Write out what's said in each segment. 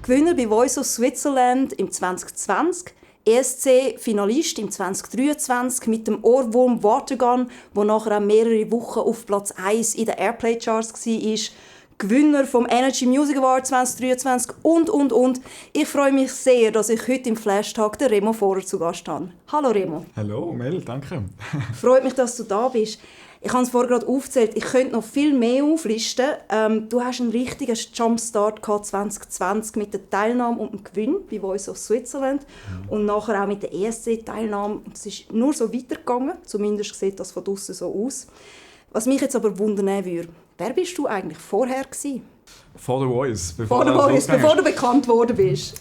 Gewinner bei Voice of Switzerland im 2020, ESC-Finalist im 2023 mit dem Ohrwurm Watergun, der nachher auch mehrere Wochen auf Platz 1 in den Airplay-Charts war. Gewinner vom Energy Music Award 2023 und. Ich freue mich sehr, dass ich heute im Flash-Tag den Remo Vorer zu Gast habe. Hallo Remo. Hallo Mel, danke. Freut mich, dass du da bist. Ich habe es vorher gerade aufgezählt, ich könnte noch viel mehr auflisten. Du hast einen richtigen Jumpstart 2020 mit der Teilnahme und dem Gewinn bei Voice of Switzerland und nachher auch mit der ESC-Teilnahme. Es ist nur so weitergegangen, zumindest sieht das von draussen so aus. Was mich jetzt aber wundern würde, wer bist du eigentlich vorher gewesen? Vor The Voice. Bevor du bekannt worden bist.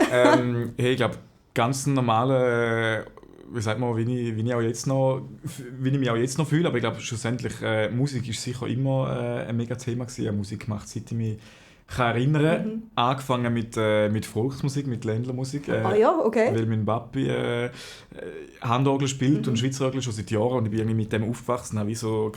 Ich glaube, ganz normale, wie sagt man, wie ich mich auch jetzt noch fühle. Aber ich glaube, schlussendlich, Musik ist sicher immer ein mega Thema gewesen. Musik macht, seit ich mich erinnere. Angefangen mit Volksmusik, mit Ländlermusik. Ja, okay. Weil mein Papi Handorgel spielt und Schweizerorgel schon seit Jahren. Und ich bin irgendwie mit dem aufgewachsen. Habe ich so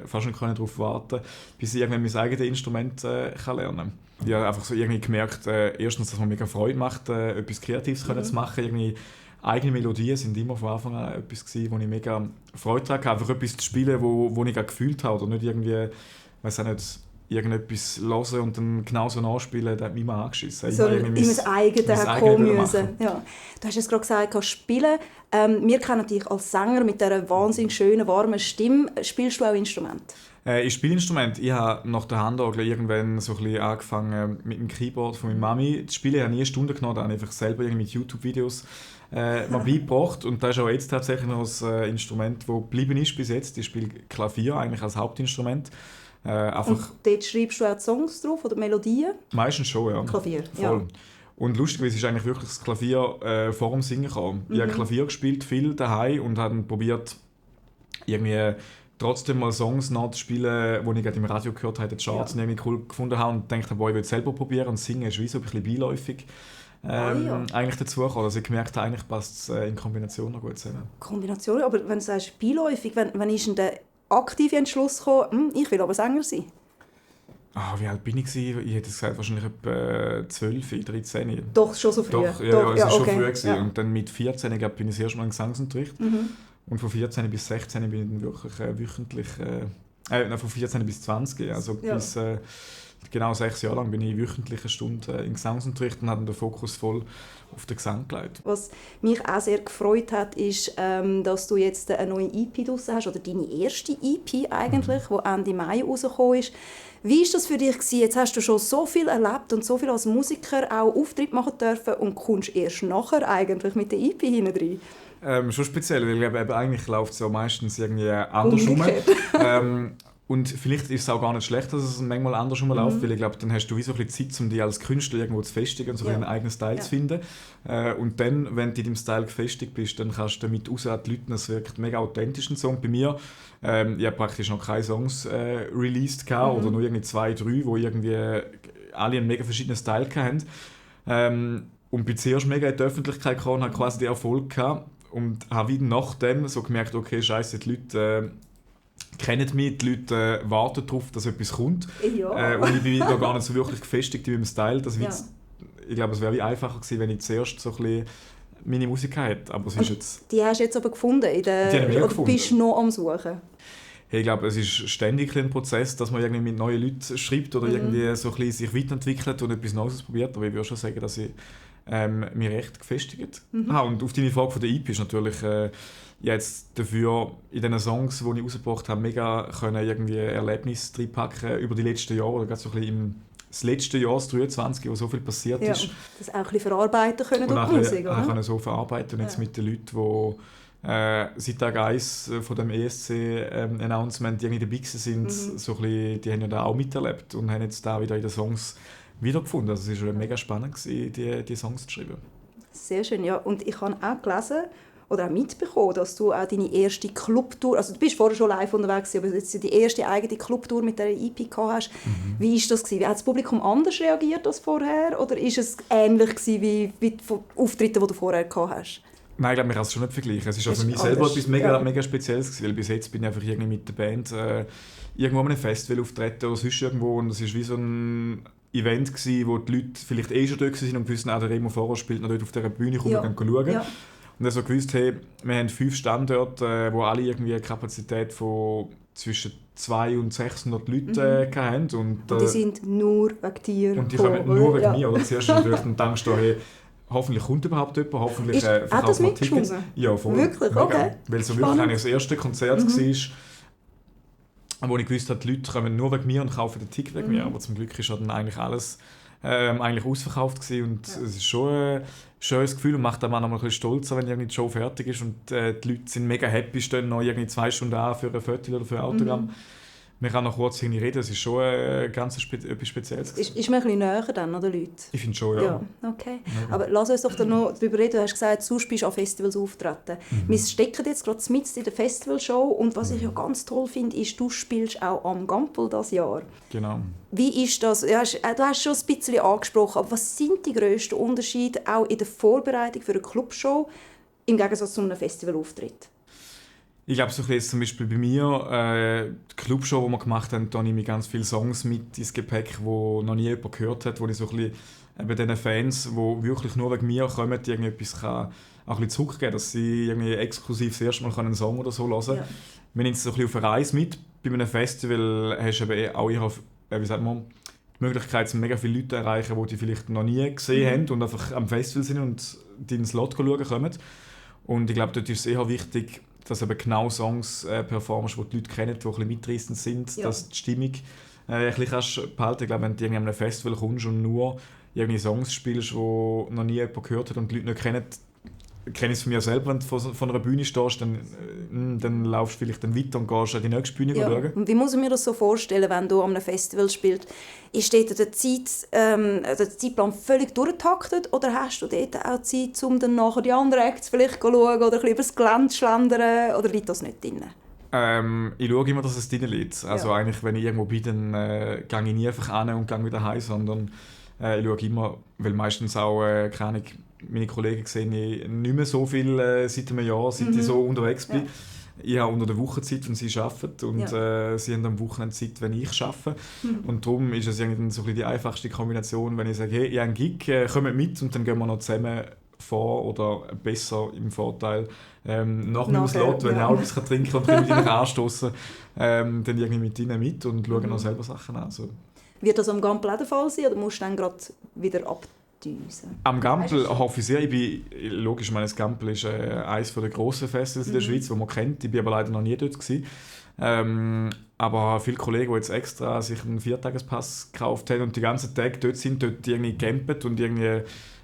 fast nicht darauf warten, bis ich irgendwann mein eigenes Instrument kann lernen kann. Ich habe einfach so irgendwie gemerkt, erstens, dass es mir mega Freude macht, etwas Kreatives zu machen. Irgendwie eigene Melodien sind immer von Anfang an etwas gewesen, wo ich mega Freude daran hatte. Einfach etwas zu spielen, wo ich gefühlt habe. Oder nicht irgendwie, weiß auch nicht, irgendetwas hören und dann genauso nachspielen, das hat mich immer angeschissen. So in mein eigenes kommen müssen. Ja. Du hast jetzt gerade gesagt, spielen. Wir kennen dich als Sänger mit dieser wahnsinnig schönen, warmen Stimme. Spielst du auch Instrumente? Ich spiele Instrumente. Ich habe nach der Handorgel irgendwann so ein bisschen angefangen mit dem Keyboard von meiner Mami zu spielen. Ich habe nie eine Stunde genommen, dann einfach selber mit YouTube-Videos mal beigebracht. Und das ist auch jetzt tatsächlich noch ein Instrument, das geblieben ist bis jetzt. Ich spiele Klavier eigentlich als Hauptinstrument. Und dort schreibst du auch die Songs drauf oder Melodien? Meistens schon, ja. Klavier, voll. Ja. Und lustigerweise ist eigentlich wirklich das Klavier vor dem Singen gekommen. Ich habe Klavier gespielt, viel daheim und habe probiert, irgendwie trotzdem mal Songs nachzuspielen, die ich gerade im Radio gehört habe, die Charts irgendwie cool gefunden habe und dachte, ich will es selber probieren. Und Singen ist wie so ein bisschen beiläufig eigentlich dazu gekommen. Also ich gemerkt habe, eigentlich passt es in Kombination noch gut zusammen. Kombination? Aber wenn du sagst beiläufig, wann ist denn der aktive Entschluss gekommen, ich will aber Sänger sein? Wie alt bin ich? Ich hätte gesagt, wahrscheinlich etwa 12, 13. Doch, schon so früh? Doch, es war schon früh. Ja. Und dann mit 14 bin ich das erste Mal in Gesangsunterricht. Und von 14 bis 16 bin ich dann wirklich wöchentlich... von 14 bis 20, also bis genau 6 Jahre lang bin ich wöchentlich eine Stunde in Gesangsunterricht und habe den Fokus voll auf den Gesang gelegt. Was mich auch sehr gefreut hat, ist, dass du jetzt eine neue EP draussen hast, oder deine erste EP eigentlich, die Ende Mai rausgekommen ist. Wie war das für dich gewesen? Jetzt hast du schon so viel erlebt und so viel als Musiker auch Auftritt machen dürfen und kommst erst nachher eigentlich mit der EP hinein. Schon speziell, weil ich glaube, eigentlich läuft es ja meistens irgendwie andersrum. Und vielleicht ist es auch gar nicht schlecht, dass es manchmal andersrum läuft, weil ich glaube, dann hast du wie so ein bisschen Zeit, um dich als Künstler irgendwo zu festigen und so einen eigenen Style zu finden. Und dann, wenn du in deinem Style gefestigt bist, dann kannst du damit raus an die Leute, es wirkt mega authentisch, ein Song. Bei mir, ich habe praktisch noch keine Songs released oder nur irgendwie 2, 3, wo irgendwie alle einen mega verschiedenen Style hatten. Und bin zuerst mega in die Öffentlichkeit gekommen und habe quasi den Erfolg gehabt. Und habe wieder nachdem so gemerkt, okay, scheiße, die Leute kennen mich, die Leute warten darauf, dass etwas kommt. Ja. Und ich bin da gar nicht so wirklich gefestigt in meinem Style. Ich glaube, es wäre wie einfacher gewesen, wenn ich zuerst so ein bisschen meine Musik hätte. Aber es ist jetzt... Die hast du jetzt aber gefunden? Oder bist du noch am Suchen? Hey, ich glaube, es ist ständig ein Prozess, dass man irgendwie mit neuen Leuten schreibt oder irgendwie so ein bisschen sich weiterentwickelt und etwas Neues probiert. Aber ich würde schon sagen, dass ich mich recht gefestigt habe. Und auf deine Frage von der EP ist natürlich jetzt dafür in den Songs, die ich rausgebracht habe, mega können irgendwie Erlebnisse reinpacken über die letzten Jahre oder gerade so ein bisschen das letzte Jahr, das 23, wo so viel passiert ist. Und das auch ein bisschen verarbeiten können durch die Musik, oder? Können so verarbeiten und jetzt mit den Leuten, die seit Tag 1 von dem ESC-Announcement irgendwie dabei sind, so ein bisschen, die haben ja da auch miterlebt und haben jetzt da wieder in den Songs wiedergefunden. Also es war mega spannend, die Songs zu schreiben. Sehr schön, ja. Und ich habe auch gelesen oder auch mitbekommen, dass du auch deine erste Clubtour, also du bist vorher schon live unterwegs, aber jetzt die erste eigene Clubtour mit dieser EP gehabt hast. Wie war das gewesen? Hat das Publikum anders reagiert als vorher oder ist es ähnlich gewesen wie die Auftritte, die du vorher gehabt hast? Nein, ich glaube, man kann es schon nicht vergleichen. Es ist auch für mich selber etwas mega Spezielles gewesen, weil bis jetzt bin ich einfach irgendwie mit der Band irgendwo an einem Festival auftreten oder sonst irgendwo und es ist wie so ein Event gewesen, wo die Leute vielleicht schon dort waren und wussten, der Remo Foro spielt noch dort auf dieser Bühne, kommen und schauen. Ja. Und dann so gewusst, hey, wir haben 5 Standorte, wo alle irgendwie eine Kapazität von zwischen 200 und 600 Leuten hatten. Und die sind nur wegen dir. Und die kommen nur wegen mir. Oder? Zuerst natürlich dann denkst du, hey, hoffentlich kommt überhaupt jemand, hoffentlich verkauft man Tickets. Ja, voll. Wirklich? Mega. Okay. Weil so wirklich das erste Konzert war, wo ich gewusst habe, die Leute kommen nur wegen mir und kaufen den Ticket wegen mir. Aber zum Glück war dann eigentlich alles eigentlich ausverkauft gewesen. Und es ist schon ein schönes Gefühl und macht einen noch mal ein bisschen stolzer, wenn irgendwie die Show fertig ist und die Leute sind mega happy, stehen noch irgendwie 2 Stunden an für ein Foto oder für ein Autogramm. Man kann noch kurz reden, es ist schon ganz etwas Spezielles. Ist man ein bisschen näher dann an den Leuten? Ich finde schon, ja. Okay. Aber lass uns doch noch darüber reden. Du hast gesagt, du bist an Festivals auftreten. Wir stecken jetzt gerade mitten in der Festivalshow und was ich ja ganz toll finde, ist, du spielst auch am Gampel dieses Jahr. Genau. Wie ist das? Du hast schon ein bisschen angesprochen, aber was sind die grössten Unterschiede auch in der Vorbereitung für eine Clubshow im Gegensatz zu einem Festivalauftritt? Ich glaube, so zum Beispiel bei mir, die Clubshow, die wir gemacht haben, da nehme ich ganz viele Songs mit ins Gepäck, die noch nie jemand gehört hat, wo ich so ein bisschen eben diesen Fans, die wirklich nur wegen mir kommen, irgendetwas auch ein bisschen zurückgeben, dass sie irgendwie exklusiv das erste Mal einen Song oder so hören können. Ja. Wir nehmen es so ein bisschen auf eine Reise mit. Bei einem Festival hast du eben auch die Möglichkeit, mega viele Leute zu erreichen, die vielleicht noch nie gesehen haben und einfach am Festival sind und deinen Slot schauen können. Und ich glaube, dort ist es eher wichtig, dass du genau Songs performst, die die Leute kennen, die ein bisschen mitreißend sind, dass die Stimmung ein bisschen behalten. Ich glaube, wenn du an einem Festival kommst und nur irgendwie Songs spielst, die noch nie jemand gehört hat und die Leute nicht kennen, kenne ich es von mir selber, wenn du vor einer Bühne stehst, dann laufst du vielleicht dann weiter und gehst an die nächste Bühne schauen. Und wie muss ich mir das so vorstellen, wenn du an einem Festival spielst? Ist dort der Zeitplan völlig durchgetaktet oder hast du dort auch Zeit, um dann nachher die anderen Acts vielleicht zu schauen oder ein bisschen über das Gelände zu schlendern, oder liegt das nicht drin? Ich schaue immer, dass es drin liegt. Also eigentlich, wenn ich irgendwo bin, dann gehe ich nie einfach hin und gehe wieder heim, sondern ich schaue immer, weil meistens auch, keine Ahnung, meine Kollegen sehe ich nicht mehr so viel seit einem Jahr, seit ich so unterwegs bin. Ja. Ich habe unter der Woche Zeit, wenn sie arbeiten und sie haben am Wochenende Zeit, wenn ich arbeite. Und darum ist es irgendwie so ein bisschen die einfachste Kombination, wenn ich sage, hey, ich habe einen Gig, kommt mit und dann gehen wir noch zusammen vor oder besser im Vorteil nach meinem Slot, wenn ich auch etwas trinken kann und mit ihnen anstoßen, dann irgendwie mit ihnen mit und schauen noch selber Sachen an. So. Wird das am Gampel auch der Fall sein oder musst du dann gerade wieder abdüsen? Am Gampel hoffe ich sehr. Logisch, ich meine, das Gampel ist eines der grossen Festivals in der Schweiz, die man kennt. Ich war aber leider noch nie dort gewesen. Aber viele Kollegen, die jetzt extra sich einen 4-Tages-Pass gekauft haben und die ganzen Tage dort sind, dort irgendwie campen und irgendwie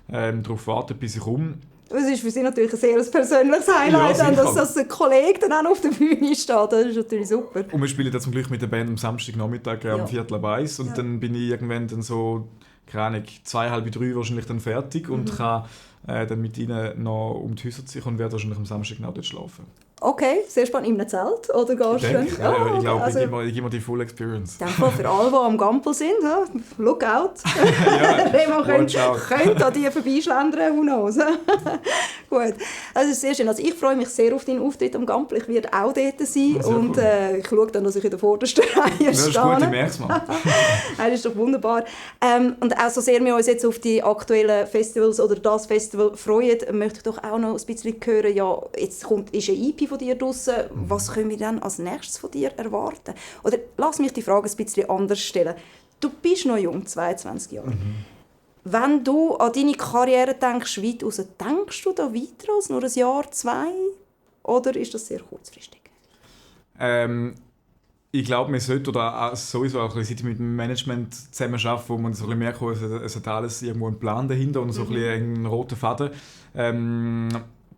darauf warten, bis ich komme. Das ist für sie natürlich ein sehr persönliches Highlight, dass ein Kollege dann auch auf der Bühne steht. Das ist natürlich super. Und wir spielen dann zum Glück mit der Band am Samstagnachmittag um 2:45 und dann bin ich irgendwann dann so, keine Ahnung, 2:30 wahrscheinlich dann fertig und kann dann mit ihnen noch um die Häuser ziehen und werde wahrscheinlich am Samstag genau dort schlafen. Okay, sehr spannend. In einem Zelt? Oder gehst ich denke, ich glaube, also, ich gebe mir die Full Experience. In dem Fall für alle, die am Gampel sind, look out. Remo könnte an die vorbeischlendern, who knows. Gut, also sehr schön. Also ich freue mich sehr auf deinen Auftritt am Gampel. Ich werde auch dort sein und ich schaue dann, dass ich in der vordersten Reihe stehe. Das ist gut, ich merke es mal. Das ist doch wunderbar. Und auch so sehr wir uns jetzt auf die aktuellen Festivals oder das Festival freuen, möchte ich doch auch noch ein bisschen hören, ja, jetzt ist eine EP von dir draussen. Was können wir dann als nächstes von dir erwarten? Oder lass mich die Frage ein bisschen anders stellen. Du bist noch jung, 22 Jahre. Wenn du an deine Karriere denkst, weit raus, denkst du da weiter als nur ein Jahr, 2? Oder ist das sehr kurzfristig? Ich glaube, man sollte oder sowieso auch seit ich mit dem Management zusammen arbeite, wo man so ein bisschen merkt, es hat alles irgendwo einen Plan dahinter und so ein bisschen einen roten Faden.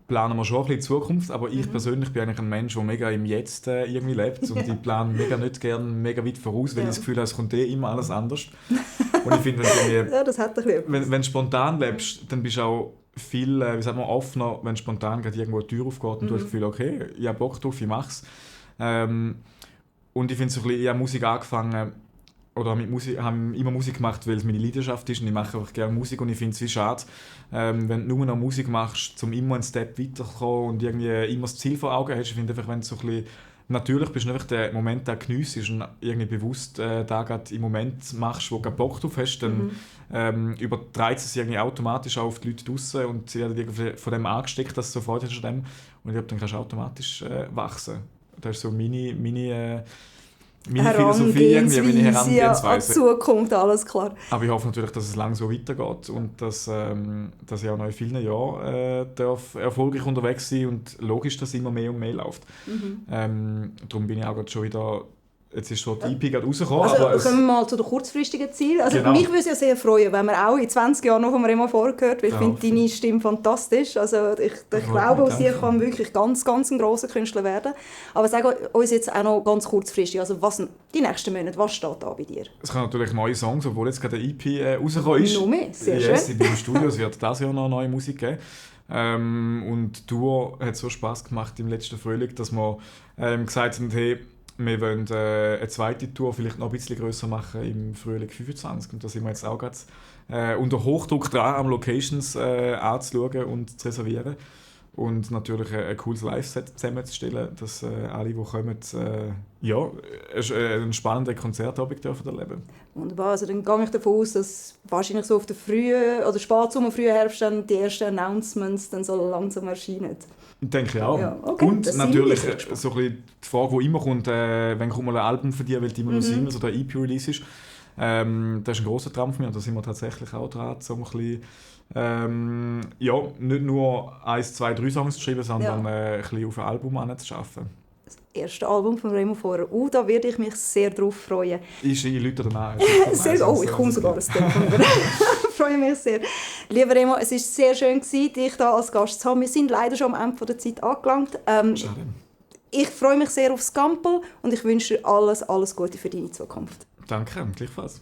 Planen wir schon ein bisschen in die Zukunft, aber ich persönlich bin eigentlich ein Mensch, der mega im Jetzt irgendwie lebt und ich plane mega nicht gerne mega weit voraus, weil ich das Gefühl habe, es kommt immer alles anders. Und ich finde, wenn du spontan lebst, dann bist du auch viel offener, wenn spontan gerade irgendwo eine Tür aufgeht und du hast das Gefühl, okay, ich habe Bock drauf, ich mache es. Und ich finde so ein bisschen, ich habe Musik angefangen, oder habe immer Musik gemacht, weil es meine Leidenschaft ist und ich mache einfach gerne Musik und ich finde es wie schade, wenn du nur noch Musik machst, um immer einen Step weiterzukommen und irgendwie immer das Ziel vor Augen hast. Ich finde einfach, wenn du so ein bisschen natürlich bist du einfach den Moment da geniessest und irgendwie bewusst da gerade im Moment machst, wo du Bock drauf hast, dann überträgt es irgendwie automatisch auch auf die Leute draussen und sie werden irgendwie von dem angesteckt, dass du so Freude hast an dem. Und ich glaube, dann kannst du automatisch wachsen. Das ist so meine Philosophie, irgendwie, meine Herangehensweise. Ja, Zukunft, alles klar. Aber ich hoffe natürlich, dass es lange so weitergeht und dass ich auch noch in vielen Jahren erfolgreich unterwegs sein und logisch, dass es immer mehr und mehr läuft. Darum bin ich auch gerade schon wieder. Jetzt ist schon die EP gerade rausgekommen. Also aber kommen wir mal zu den kurzfristigen Zielen. Also genau. Mich würde es ja sehr freuen, wenn wir auch in 20 Jahren noch von Remo vorgehört, weil ich finde deine Stimme fantastisch. Also ich glaube, aus dir kann wirklich ganz, ganz ein grosser Künstler werden. Aber sag uns jetzt auch noch ganz kurzfristig, also was die nächsten Monate, was steht da bei dir? Es kommen natürlich neue Songs, obwohl jetzt gerade eine EP rausgekommen ist. Noch mehr, sehr schön. Ich bin im Studio, es wird dieses Jahr noch neue Musik geben. Und die Tour hat so Spass gemacht im letzten Frühling, dass wir gesagt haben, hey, wir wollen eine zweite Tour vielleicht noch ein bisschen grösser machen im Frühling 25. Und da sind wir jetzt auch gerade unter Hochdruck dran, am Locations anzuschauen und zu reservieren. Und natürlich ein cooles Live-Set zusammenzustellen, dass alle, die kommen, einen spannenden Konzertabend erleben dürfen. Wunderbar, also dann gehe ich davon aus, dass wahrscheinlich so auf der frühen oder Spätsommer, frühen Herbst dann die ersten Announcements dann so langsam erscheinen. Denke ich auch. Ja, okay, und natürlich so ein bisschen die Frage, die immer kommt, wenn kommt mal ein Album von dir, weil du immer nur Singles oder EP-Release ist. Das ist ein grosser Traum von mir und da sind wir tatsächlich auch dran, so ein bisschen, nicht nur 1, 2, 3 Songs zu schreiben, sondern ein bisschen auf ein Album anzuschaffen. Das erste Album von Remo Forer. Da würde ich mich sehr drauf freuen. Ich Leute danach. Ich komme sogar ein Telefon über. Ich freue mich sehr. Lieber Remo, es war sehr schön, dich hier als Gast zu haben. Wir sind leider schon am Ende der Zeit angelangt. Schade. Ich freue mich sehr aufs Gampel und ich wünsche dir alles Gute für deine Zukunft. Danke, gleichfalls.